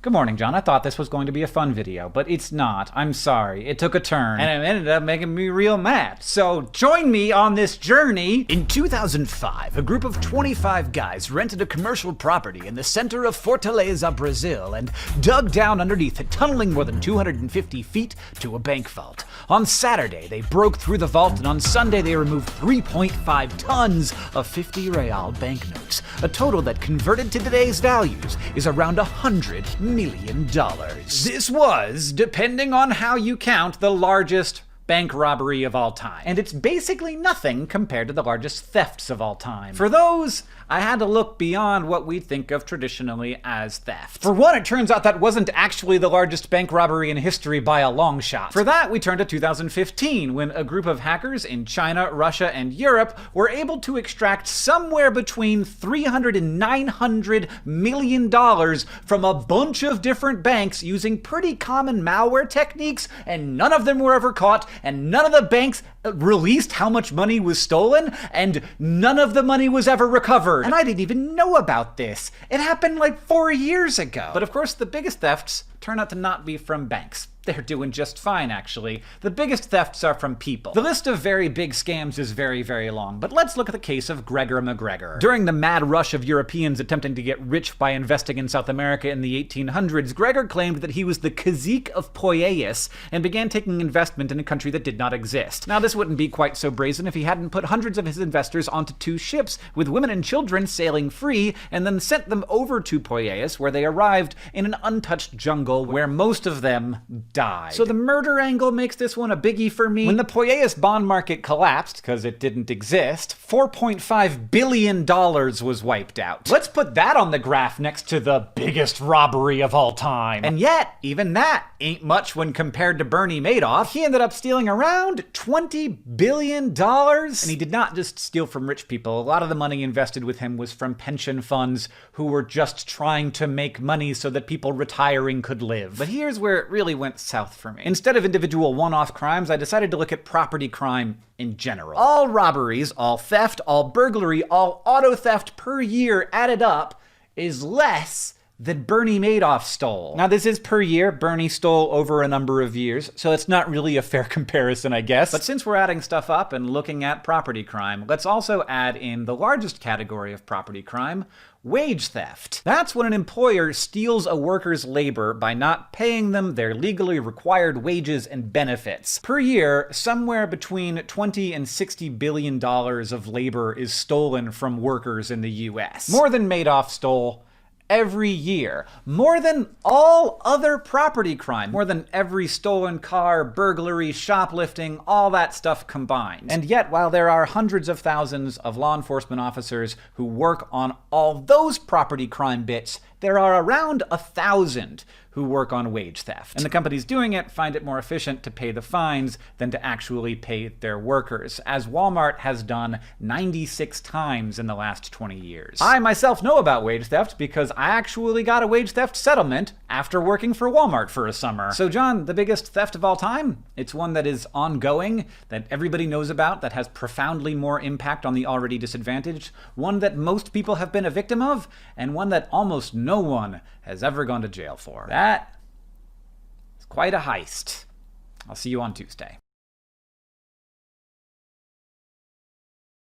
Good morning, John. I thought this was going to be a fun video, but it's not. I'm sorry. It took a turn, and it ended up making me real mad. So join me on this journey. In 2005, a group of 25 guys rented a commercial property in the center of Fortaleza, Brazil, and dug down underneath it, tunneling more than 250 feet to a bank vault. On Saturday, they broke through the vault, and on Sunday, they removed 3.5 tons of 50 real banknotes, a total that converted to today's values is around $100 million. This was, depending on how you count, the largest bank robbery of all time. And it's basically nothing compared to the largest thefts of all time. For those, I had to look beyond what we think of traditionally as theft. For one, it turns out that wasn't actually the largest bank robbery in history by a long shot. For that, we turn to 2015, when a group of hackers in China, Russia, and Europe were able to extract somewhere between $300 and $900 million from a bunch of different banks using pretty common malware techniques, and none of them were ever caught, and none of the banks released how much money was stolen, and none of the money was ever recovered. And I didn't even know about this. It happened like 4 years ago. But of course, the biggest thefts turn out to not be from banks. They're doing just fine, actually. The biggest thefts are from people. The list of very big scams is very, very long, but let's look at the case of Gregor McGregor. During the mad rush of Europeans attempting to get rich by investing in South America in the 1800s, Gregor claimed that he was the cacique of Poyais and began taking investment in a country that did not exist. Now, this wouldn't be quite so brazen if he hadn't put hundreds of his investors onto 2 ships, with women and children sailing free, and then sent them over to Poyais, where they arrived in an untouched jungle where most of them died. So the murder angle makes this one a biggie for me. When the Poyais bond market collapsed, because it didn't exist, $4.5 billion was wiped out. Let's put that on the graph next to the biggest robbery of all time. And yet, even that ain't much when compared to Bernie Madoff. He ended up stealing around $20 billion. And he did not just steal from rich people. A lot of the money invested with him was from pension funds who were just trying to make money so that people retiring could live. But here's where it really went south for me. Instead of individual one-off crimes, I decided to look at property crime in general. All robberies, all theft, all burglary, all auto theft per year added up is less than Bernie Madoff stole. Now, this is per year. Bernie stole over a number of years, so it's not really a fair comparison, I guess. But since we're adding stuff up and looking at property crime, let's also add in the largest category of property crime, wage theft. That's when an employer steals a worker's labor by not paying them their legally required wages and benefits. Per year, somewhere between $20 and $60 billion of labor is stolen from workers in the US. More than Madoff stole every year. More than all other property crime. More than every stolen car, burglary, shoplifting, all that stuff combined. And yet, while there are hundreds of thousands of law enforcement officers who work on all those property crime bits, there are around 1,000 who work on wage theft. And the companies doing it find it more efficient to pay the fines than to actually pay their workers, as Walmart has done 96 times in the last 20 years. I myself know about wage theft because I actually got a wage theft settlement after working for Walmart for a summer. So John, the biggest theft of all time? It's one that is ongoing, that everybody knows about, that has profoundly more impact on the already disadvantaged, one that most people have been a victim of, and one that almost no one has ever gone to jail for. That is quite a heist. I'll see you on Tuesday.